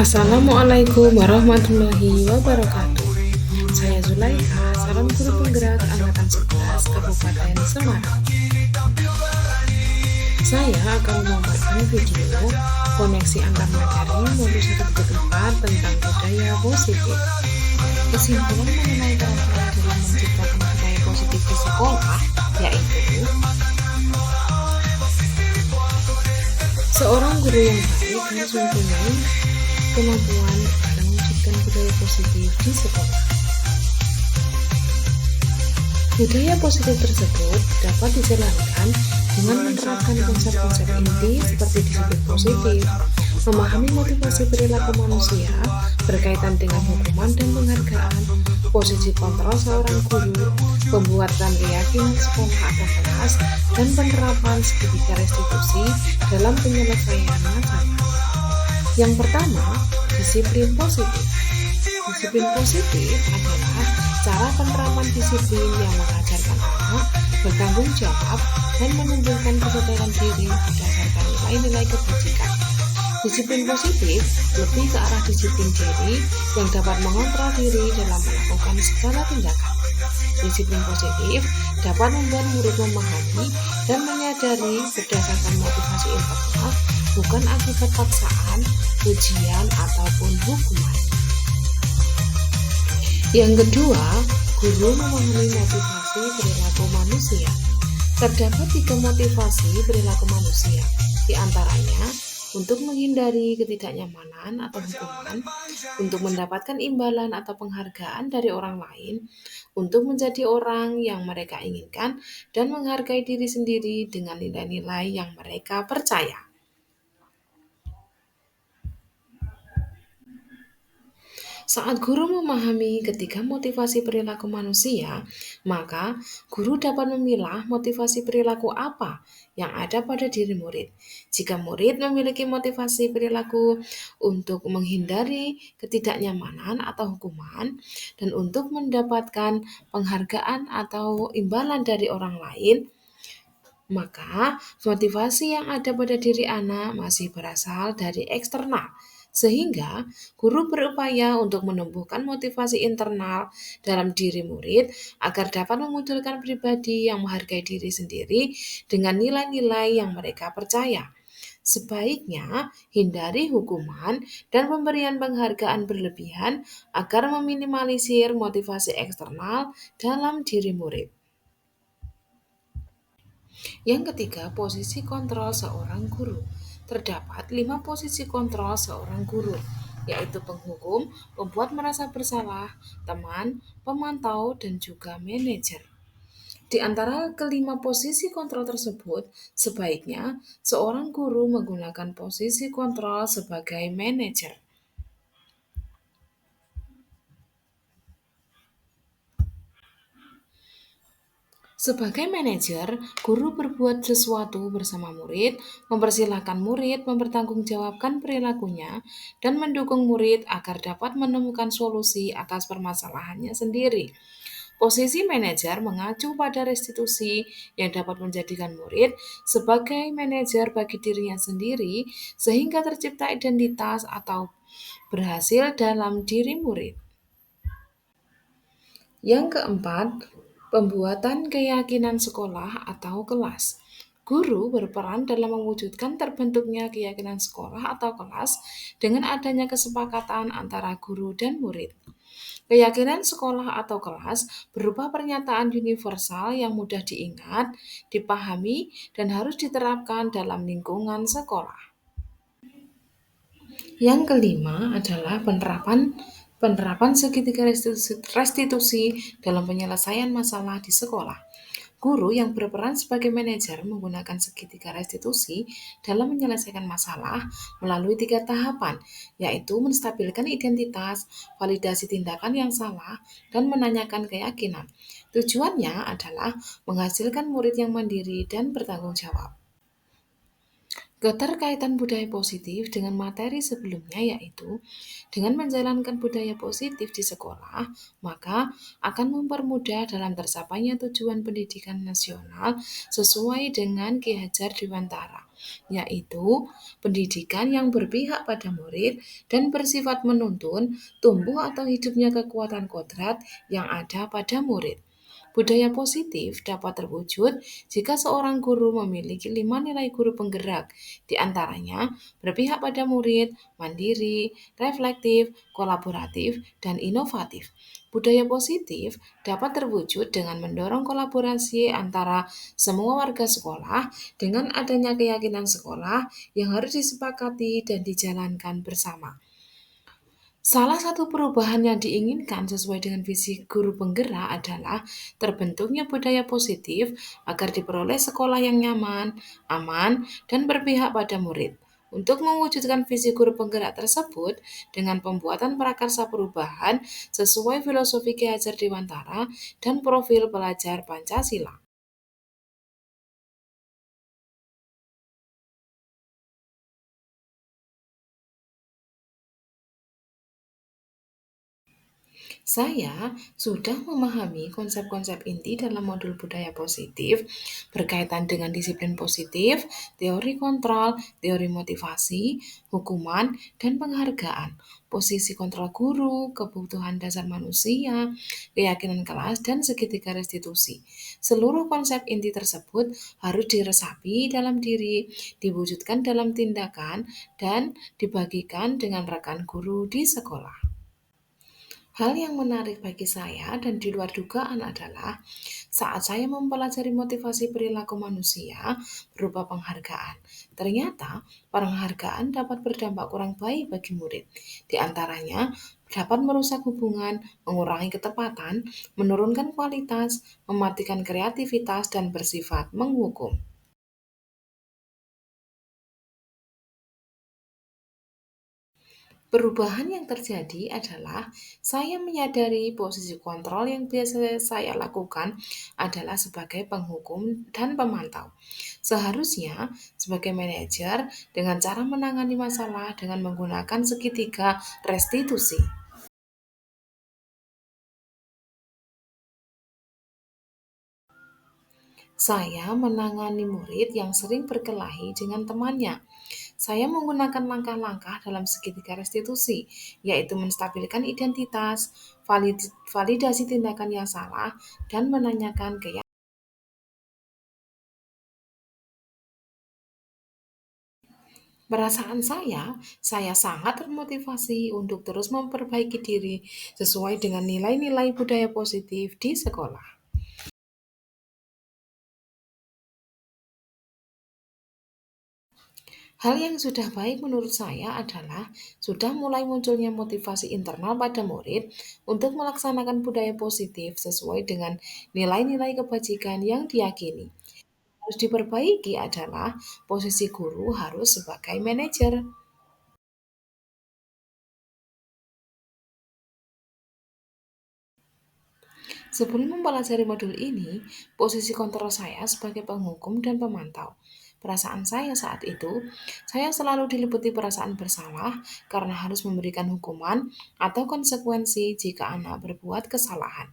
Assalamualaikum warahmatullahi wabarakatuh. Saya Zulaikha, salam guru penggerak Angkatan 11 Kabupaten Semarang. Saya akan membawakan video koneksi antar materi modul 1.4 tentang budaya positif. Kesimpulan mengenai keterampilan dalam menciptakan budaya positif di sekolah yaitu seorang guru yang baik harus mempunyai kemampuan dalam mewujudkan budaya positif di sekolah. Budaya positif tersebut dapat dijalankan dengan menerapkan konsep-konsep inti seperti disiplin positif, memahami motivasi perilaku manusia berkaitan dengan hukuman dan penghargaan, posisi kontrol seorang guru, pembuatan keyakinan sekolah atau kelas, dan penerapan segitiga restitusi dalam penyelesaian masalah. Yang pertama, disiplin positif. Disiplin positif adalah cara penerapan disiplin yang mengajarkan anak bertanggung jawab dan menunjukkan kesadaran diri berdasarkan nilai-nilai kebajikan. Disiplin positif lebih ke arah disiplin diri yang dapat mengontrol diri dalam melakukan segala tindakan. Disiplin positif dapat membuat murid memahami dan menyadari berdasarkan motivasi internal, bukan akibat paksaan, ujian, ataupun hukuman. Yang kedua, guru memahami motivasi perilaku manusia. Terdapat 3 motivasi perilaku manusia, di antaranya untuk menghindari ketidaknyamanan atau hukuman, untuk mendapatkan imbalan atau penghargaan dari orang lain, untuk menjadi orang yang mereka inginkan, dan menghargai diri sendiri dengan nilai-nilai yang mereka percaya. Saat guru memahami ketiga motivasi perilaku manusia, maka guru dapat memilah motivasi perilaku apa yang ada pada diri murid. Jika murid memiliki motivasi perilaku untuk menghindari ketidaknyamanan atau hukuman dan untuk mendapatkan penghargaan atau imbalan dari orang lain, maka motivasi yang ada pada diri anak masih berasal dari eksternal, sehingga guru berupaya untuk menumbuhkan motivasi internal dalam diri murid agar dapat memunculkan pribadi yang menghargai diri sendiri dengan nilai-nilai yang mereka percaya. Sebaiknya hindari hukuman dan pemberian penghargaan berlebihan agar meminimalisir motivasi eksternal dalam diri murid. Yang ketiga, posisi kontrol seorang guru. Terdapat 5 posisi kontrol seorang guru, yaitu penghukum, pembuat merasa bersalah, teman, pemantau, dan juga manajer. Di antara kelima posisi kontrol tersebut, sebaiknya seorang guru menggunakan posisi kontrol sebagai manajer. Sebagai manajer, guru berbuat sesuatu bersama murid, mempersilahkan murid mempertanggungjawabkan perilakunya, dan mendukung murid agar dapat menemukan solusi atas permasalahannya sendiri. Posisi manajer mengacu pada restitusi yang dapat menjadikan murid sebagai manajer bagi dirinya sendiri, sehingga tercipta identitas atau berhasil dalam diri murid. Yang keempat, pembuatan keyakinan sekolah atau kelas. Guru berperan dalam mewujudkan terbentuknya keyakinan sekolah atau kelas dengan adanya kesepakatan antara guru dan murid. Keyakinan sekolah atau kelas berupa pernyataan universal yang mudah diingat, dipahami, dan harus diterapkan dalam lingkungan sekolah. Yang kelima adalah penerapan segitiga restitusi dalam penyelesaian masalah di sekolah. Guru yang berperan sebagai manajer menggunakan segitiga restitusi dalam menyelesaikan masalah melalui 3 tahapan, yaitu menstabilkan identitas, validasi tindakan yang salah, dan menanyakan keyakinan. Tujuannya adalah menghasilkan murid yang mandiri dan bertanggung jawab. Keterkaitan budaya positif dengan materi sebelumnya yaitu dengan menjalankan budaya positif di sekolah, maka akan mempermudah dalam tercapainya tujuan pendidikan nasional sesuai dengan Ki Hajar Dewantara, yaitu pendidikan yang berpihak pada murid dan bersifat menuntun tumbuh atau hidupnya kekuatan kodrat yang ada pada murid. Budaya positif dapat terwujud jika seorang guru memiliki 5 nilai guru penggerak, di antaranya berpihak pada murid, mandiri, reflektif, kolaboratif, dan inovatif. Budaya positif dapat terwujud dengan mendorong kolaborasi antara semua warga sekolah dengan adanya keyakinan sekolah yang harus disepakati dan dijalankan bersama. Salah satu perubahan yang diinginkan sesuai dengan visi guru penggerak adalah terbentuknya budaya positif agar diperoleh sekolah yang nyaman, aman, dan berpihak pada murid. Untuk mewujudkan visi guru penggerak tersebut dengan pembuatan prakarsa perubahan sesuai filosofi Ki Hajar Dewantara dan profil pelajar Pancasila. Saya sudah memahami konsep-konsep inti dalam modul budaya positif berkaitan dengan disiplin positif, teori kontrol, teori motivasi, hukuman, dan penghargaan, posisi kontrol guru, kebutuhan dasar manusia, keyakinan kelas, dan segitiga restitusi. Seluruh konsep inti tersebut harus diresapi dalam diri, diwujudkan dalam tindakan, dan dibagikan dengan rekan guru di sekolah. Hal yang menarik bagi saya dan di luar dugaan adalah saat saya mempelajari motivasi perilaku manusia berupa penghargaan. Ternyata penghargaan dapat berdampak kurang baik bagi murid. Di antaranya dapat merusak hubungan, mengurangi ketepatan, menurunkan kualitas, mematikan kreativitas, dan bersifat menghukum. Perubahan yang terjadi adalah saya menyadari posisi kontrol yang biasa saya lakukan adalah sebagai penghukum dan pemantau. Seharusnya sebagai manajer dengan cara menangani masalah dengan menggunakan segitiga restitusi. Saya menangani murid yang sering berkelahi dengan temannya. Saya menggunakan langkah-langkah dalam segitiga restitusi, yaitu menstabilkan identitas, validasi tindakan yang salah, dan menanyakan perasaan saya sangat termotivasi untuk terus memperbaiki diri sesuai dengan nilai-nilai budaya positif di sekolah. Hal yang sudah baik menurut saya adalah sudah mulai munculnya motivasi internal pada murid untuk melaksanakan budaya positif sesuai dengan nilai-nilai kebajikan yang diyakini. Harus diperbaiki adalah posisi guru harus sebagai manajer. Sebelum mempelajari modul ini, posisi kontrol saya sebagai penghukum dan pemantau. Perasaan saya saat itu, saya selalu diliputi perasaan bersalah karena harus memberikan hukuman atau konsekuensi jika anak berbuat kesalahan.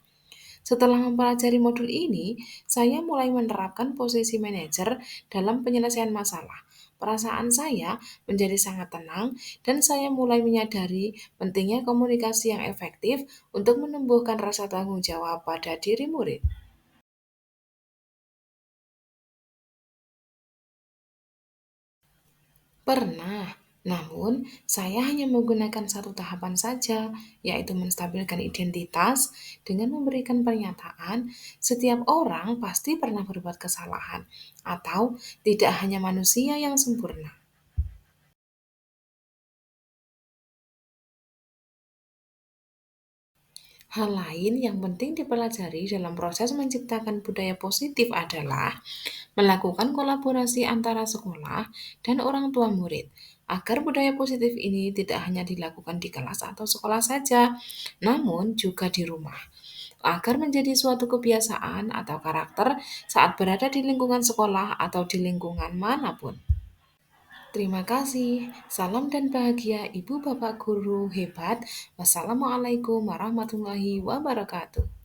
Setelah mempelajari modul ini, saya mulai menerapkan posisi manajer dalam penyelesaian masalah. Perasaan saya menjadi sangat tenang dan saya mulai menyadari pentingnya komunikasi yang efektif untuk menumbuhkan rasa tanggung jawab pada diri murid. Pernah, namun saya hanya menggunakan satu tahapan saja, yaitu menstabilkan identitas dengan memberikan pernyataan setiap orang pasti pernah berbuat kesalahan, atau tidak hanya manusia yang sempurna. Hal lain yang penting dipelajari dalam proses menciptakan budaya positif adalah melakukan kolaborasi antara sekolah dan orang tua murid, agar budaya positif ini tidak hanya dilakukan di kelas atau sekolah saja, namun juga di rumah, agar menjadi suatu kebiasaan atau karakter saat berada di lingkungan sekolah atau di lingkungan manapun. Terima kasih. Salam dan bahagia Ibu Bapak Guru hebat. Wassalamualaikum warahmatullahi wabarakatuh.